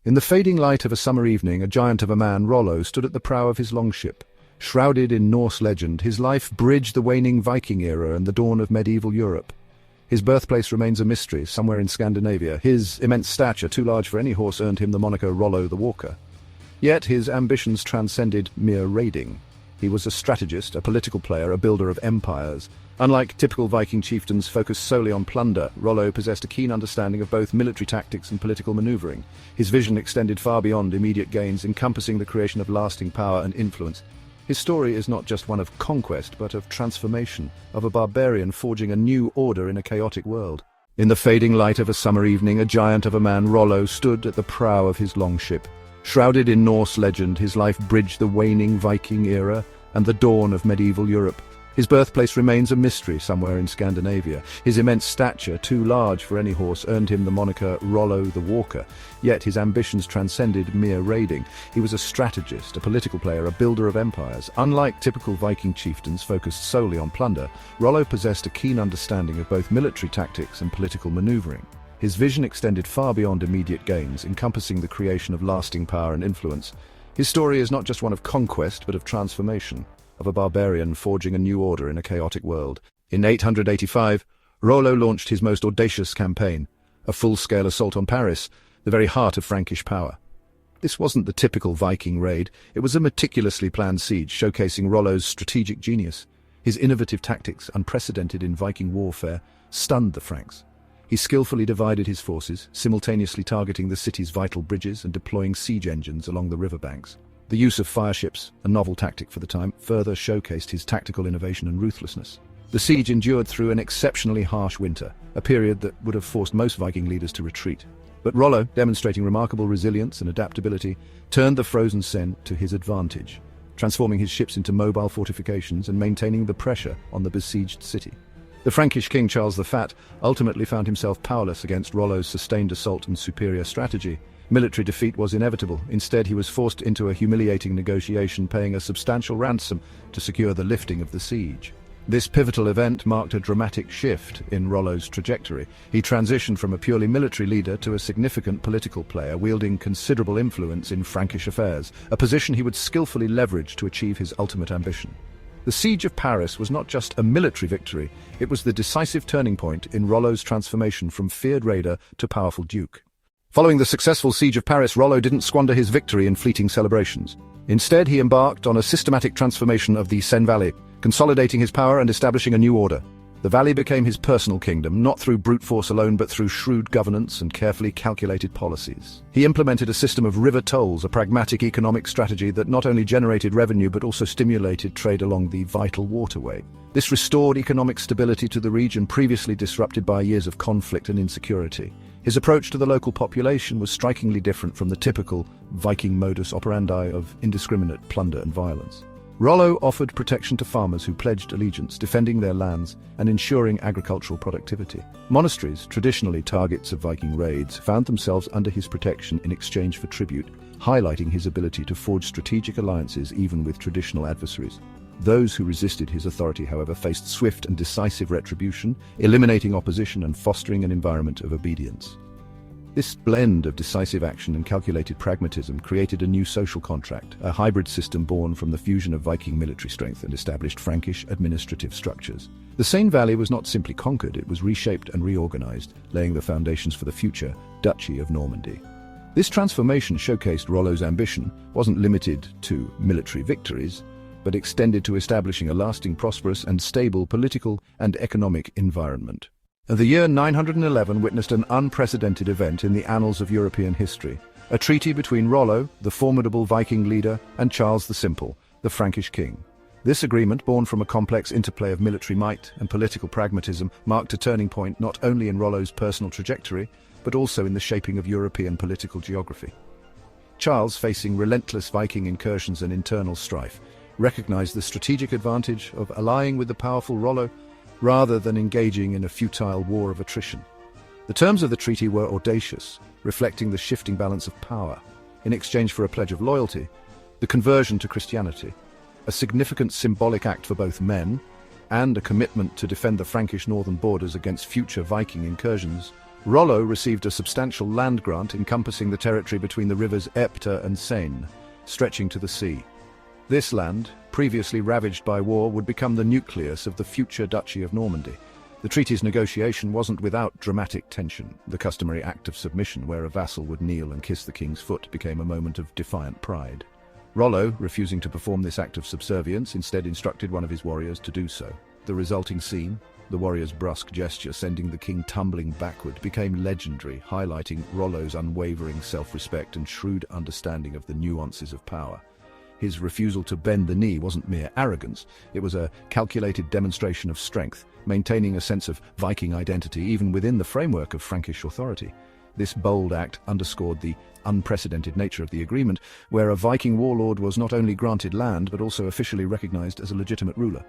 In the fading light of a summer evening, a giant of a man, Rollo, stood at the prow of his longship. Shrouded in Norse legend, his life bridged the waning Viking era and the dawn of medieval Europe. His birthplace remains a mystery, somewhere in Scandinavia. His immense stature, too large for any horse, earned him the moniker Rollo the Walker. Yet his ambitions transcended mere raiding. He was a strategist, a political player, a builder of empires. Unlike typical Viking chieftains focused solely on plunder, Rollo possessed a keen understanding of both military tactics and political maneuvering. His vision extended far beyond immediate gains, encompassing the creation of lasting power and influence. His story is not just one of conquest, but of transformation, of a barbarian forging a new order in a chaotic world. In the fading light of a summer evening, a giant of a man, Rollo, stood at the prow of his longship. Shrouded in Norse legend, his life bridged the waning Viking era and the dawn of medieval Europe. His birthplace remains a mystery, somewhere in Scandinavia. His immense stature, too large for any horse, earned him the moniker Rollo the Walker. Yet his ambitions transcended mere raiding. He was a strategist, a political player, a builder of empires. Unlike typical Viking chieftains focused solely on plunder, Rollo possessed a keen understanding of both military tactics and political maneuvering. His vision extended far beyond immediate gains, encompassing the creation of lasting power and influence. His story is not just one of conquest, but of transformation, of a barbarian forging a new order in a chaotic world. In 885, Rollo launched his most audacious campaign, a full-scale assault on Paris, the very heart of Frankish power. This wasn't the typical Viking raid, it was a meticulously planned siege showcasing Rollo's strategic genius. His innovative tactics, unprecedented in Viking warfare, stunned the Franks. He skillfully divided his forces, simultaneously targeting the city's vital bridges and deploying siege engines along the riverbanks. The use of fireships, a novel tactic for the time, further showcased his tactical innovation and ruthlessness. The siege endured through an exceptionally harsh winter, a period that would have forced most Viking leaders to retreat. But Rollo, demonstrating remarkable resilience and adaptability, turned the frozen Seine to his advantage, transforming his ships into mobile fortifications and maintaining the pressure on the besieged city. The Frankish king Charles the Fat ultimately found himself powerless against Rollo's sustained assault and superior strategy. Military defeat was inevitable. Instead, he was forced into a humiliating negotiation, paying a substantial ransom to secure the lifting of the siege. This pivotal event marked a dramatic shift in Rollo's trajectory. He transitioned from a purely military leader to a significant political player, wielding considerable influence in Frankish affairs, a position he would skillfully leverage to achieve his ultimate ambition. The siege of Paris was not just a military victory, it was the decisive turning point in Rollo's transformation from feared raider to powerful duke. Following the successful siege of Paris, Rollo didn't squander his victory in fleeting celebrations. Instead, he embarked on a systematic transformation of the Seine Valley, consolidating his power and establishing a new order. The valley became his personal kingdom, not through brute force alone, but through shrewd governance and carefully calculated policies. He implemented a system of river tolls, a pragmatic economic strategy that not only generated revenue but also stimulated trade along the vital waterway. This restored economic stability to the region previously disrupted by years of conflict and insecurity. His approach to the local population was strikingly different from the typical Viking modus operandi of indiscriminate plunder and violence. Rollo offered protection to farmers who pledged allegiance, defending their lands and ensuring agricultural productivity. Monasteries, traditionally targets of Viking raids, found themselves under his protection in exchange for tribute, highlighting his ability to forge strategic alliances even with traditional adversaries. Those who resisted his authority, however, faced swift and decisive retribution, eliminating opposition and fostering an environment of obedience. This blend of decisive action and calculated pragmatism created a new social contract, a hybrid system born from the fusion of Viking military strength and established Frankish administrative structures. The Seine Valley was not simply conquered, it was reshaped and reorganized, laying the foundations for the future Duchy of Normandy. This transformation showcased Rollo's ambition wasn't limited to military victories, but extended to establishing a lasting, prosperous and stable political and economic environment. The year 911 witnessed an unprecedented event in the annals of European history, a treaty between Rollo, the formidable Viking leader, and Charles the Simple, the Frankish king. This agreement, born from a complex interplay of military might and political pragmatism, marked a turning point not only in Rollo's personal trajectory, but also in the shaping of European political geography. Charles, facing relentless Viking incursions and internal strife, recognized the strategic advantage of allying with the powerful Rollo rather than engaging in a futile war of attrition. The terms of the treaty were audacious, reflecting the shifting balance of power. In exchange for a pledge of loyalty, the conversion to Christianity, a significant symbolic act for both men, and a commitment to defend the Frankish northern borders against future Viking incursions, Rollo received a substantial land grant encompassing the territory between the rivers Epte and Seine, stretching to the sea. This land, previously ravaged by war, would become the nucleus of the future Duchy of Normandy. The treaty's negotiation wasn't without dramatic tension. The customary act of submission, where a vassal would kneel and kiss the king's foot, became a moment of defiant pride. Rollo, refusing to perform this act of subservience, instead instructed one of his warriors to do so. The resulting scene, the warrior's brusque gesture sending the king tumbling backward, became legendary, highlighting Rollo's unwavering self-respect and shrewd understanding of the nuances of power. His refusal to bend the knee wasn't mere arrogance, it was a calculated demonstration of strength, maintaining a sense of Viking identity even within the framework of Frankish authority. This bold act underscored the unprecedented nature of the agreement, where a Viking warlord was not only granted land but also officially recognized as a legitimate ruler.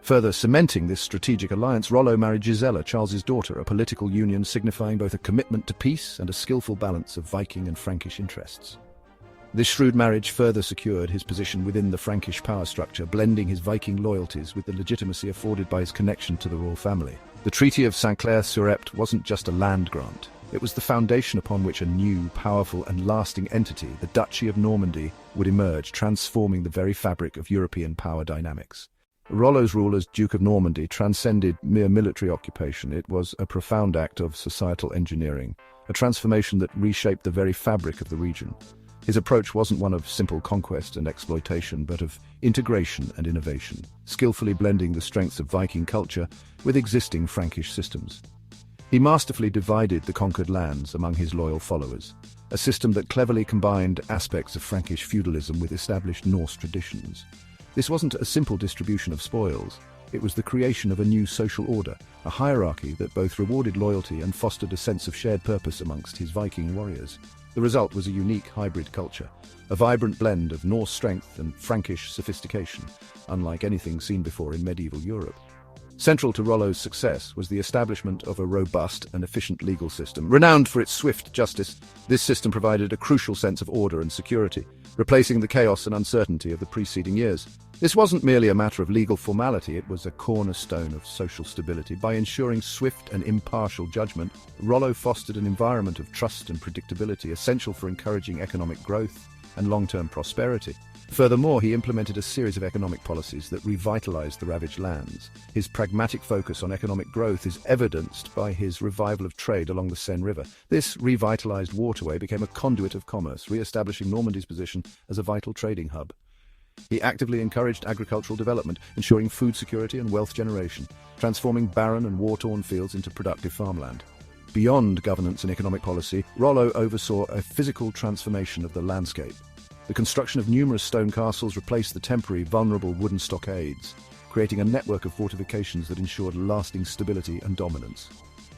Further cementing this strategic alliance, Rollo married Gisela, Charles's daughter, a political union signifying both a commitment to peace and a skillful balance of Viking and Frankish interests. This shrewd marriage further secured his position within the Frankish power structure, blending his Viking loyalties with the legitimacy afforded by his connection to the royal family. The Treaty of Saint-Clair-sur-Epte wasn't just a land grant. It was the foundation upon which a new, powerful and lasting entity, the Duchy of Normandy, would emerge, transforming the very fabric of European power dynamics. Rollo's rule as Duke of Normandy transcended mere military occupation. It was a profound act of societal engineering, a transformation that reshaped the very fabric of the region. His approach wasn't one of simple conquest and exploitation, but of integration and innovation, skillfully blending the strengths of Viking culture with existing Frankish systems. He masterfully divided the conquered lands among his loyal followers, a system that cleverly combined aspects of Frankish feudalism with established Norse traditions. This wasn't a simple distribution of spoils. It was the creation of a new social order, a hierarchy that both rewarded loyalty and fostered a sense of shared purpose amongst his Viking warriors. The result was a unique hybrid culture, a vibrant blend of Norse strength and Frankish sophistication, unlike anything seen before in medieval Europe. Central to Rollo's success was the establishment of a robust and efficient legal system. Renowned for its swift justice, this system provided a crucial sense of order and security, replacing the chaos and uncertainty of the preceding years. This wasn't merely a matter of legal formality, it was a cornerstone of social stability. By ensuring swift and impartial judgment, Rollo fostered an environment of trust and predictability, essential for encouraging economic growth and long-term prosperity. Furthermore, he implemented a series of economic policies that revitalized the ravaged lands. His pragmatic focus on economic growth is evidenced by his revival of trade along the Seine River. This revitalized waterway became a conduit of commerce, re-establishing Normandy's position as a vital trading hub. He actively encouraged agricultural development, ensuring food security and wealth generation, transforming barren and war-torn fields into productive farmland. Beyond governance and economic policy, Rollo oversaw a physical transformation of the landscape. The construction of numerous stone castles replaced the temporary, vulnerable wooden stockades, creating a network of fortifications that ensured lasting stability and dominance.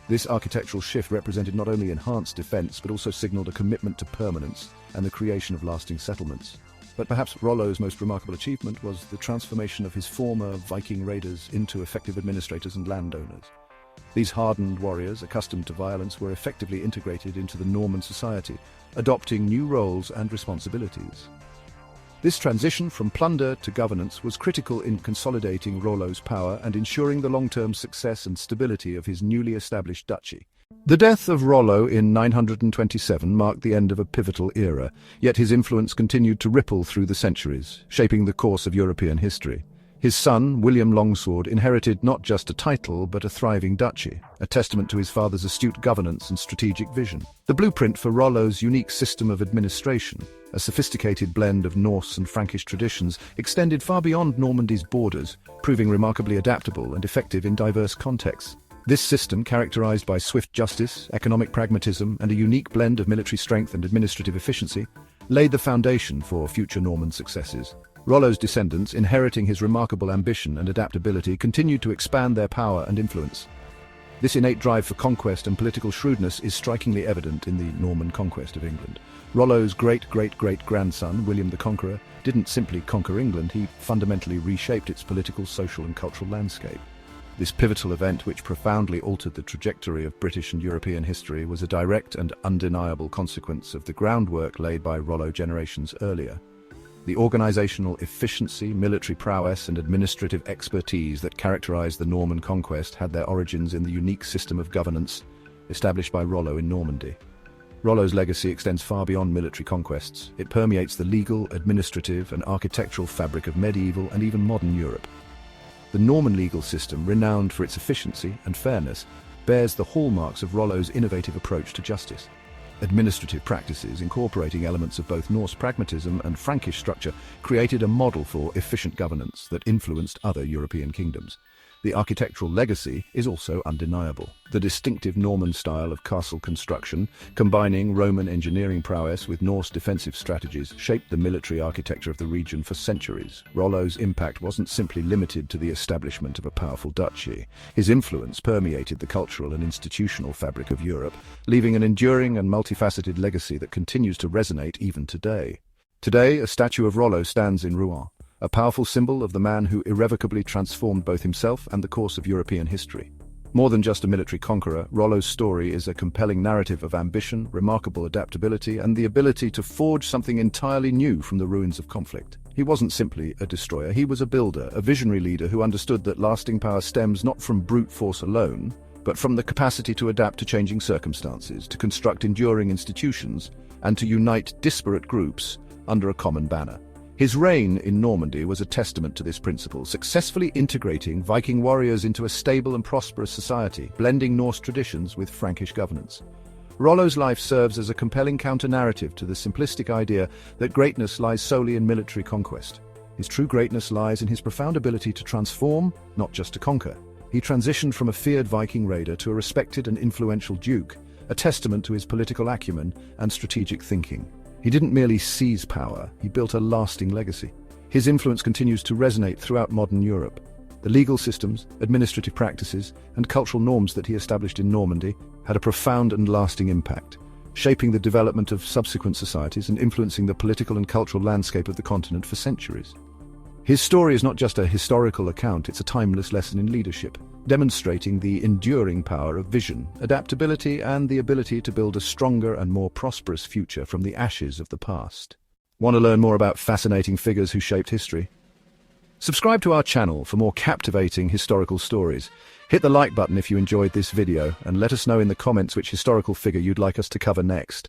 This architectural shift represented not only enhanced defense, but also signaled a commitment to permanence and the creation of lasting settlements. But perhaps Rollo's most remarkable achievement was the transformation of his former Viking raiders into effective administrators and landowners. These hardened warriors, accustomed to violence, were effectively integrated into the Norman society, adopting new roles and responsibilities. This transition from plunder to governance was critical in consolidating Rollo's power and ensuring the long-term success and stability of his newly established duchy. The death of Rollo in 927 marked the end of a pivotal era, yet his influence continued to ripple through the centuries, shaping the course of European history. His son, William Longsword, inherited not just a title but a thriving duchy, a testament to his father's astute governance and strategic vision. The blueprint for Rollo's unique system of administration, a sophisticated blend of Norse and Frankish traditions, extended far beyond Normandy's borders, proving remarkably adaptable and effective in diverse contexts. This system, characterized by swift justice, economic pragmatism, and a unique blend of military strength and administrative efficiency, laid the foundation for future Norman successes. Rollo's descendants, inheriting his remarkable ambition and adaptability, continued to expand their power and influence. This innate drive for conquest and political shrewdness is strikingly evident in the Norman conquest of England. Rollo's great-great-great-grandson, William the Conqueror, didn't simply conquer England, he fundamentally reshaped its political, social and cultural landscape. This pivotal event, which profoundly altered the trajectory of British and European history, was a direct and undeniable consequence of the groundwork laid by Rollo generations earlier. The organizational efficiency, military prowess, and administrative expertise that characterized the Norman conquest had their origins in the unique system of governance established by Rollo in Normandy. Rollo's legacy extends far beyond military conquests. It permeates the legal, administrative, and architectural fabric of medieval and even modern Europe. The Norman legal system, renowned for its efficiency and fairness, bears the hallmarks of Rollo's innovative approach to justice. Administrative practices incorporating elements of both Norse pragmatism and Frankish structure created a model for efficient governance that influenced other European kingdoms. The architectural legacy is also undeniable. The distinctive Norman style of castle construction, combining Roman engineering prowess with Norse defensive strategies, shaped the military architecture of the region for centuries. Rollo's impact wasn't simply limited to the establishment of a powerful duchy. His influence permeated the cultural and institutional fabric of Europe, leaving an enduring and multifaceted legacy that continues to resonate even today. Today, a statue of Rollo stands in Rouen, a powerful symbol of the man who irrevocably transformed both himself and the course of European history. More than just a military conqueror, Rollo's story is a compelling narrative of ambition, remarkable adaptability, and the ability to forge something entirely new from the ruins of conflict. He wasn't simply a destroyer, he was a builder, a visionary leader who understood that lasting power stems not from brute force alone, but from the capacity to adapt to changing circumstances, to construct enduring institutions, and to unite disparate groups under a common banner. His reign in Normandy was a testament to this principle, successfully integrating Viking warriors into a stable and prosperous society, blending Norse traditions with Frankish governance. Rollo's life serves as a compelling counter-narrative to the simplistic idea that greatness lies solely in military conquest. His true greatness lies in his profound ability to transform, not just to conquer. He transitioned from a feared Viking raider to a respected and influential duke, a testament to his political acumen and strategic thinking. He didn't merely seize power, he built a lasting legacy. His influence continues to resonate throughout modern Europe. The legal systems, administrative practices, and cultural norms that he established in Normandy had a profound and lasting impact, shaping the development of subsequent societies and influencing the political and cultural landscape of the continent for centuries. His story is not just a historical account, it's a timeless lesson in leadership, demonstrating the enduring power of vision, adaptability, and the ability to build a stronger and more prosperous future from the ashes of the past. Want to learn more about fascinating figures who shaped history? Subscribe to our channel for more captivating historical stories. Hit the like button if you enjoyed this video, and let us know in the comments which historical figure you'd like us to cover next.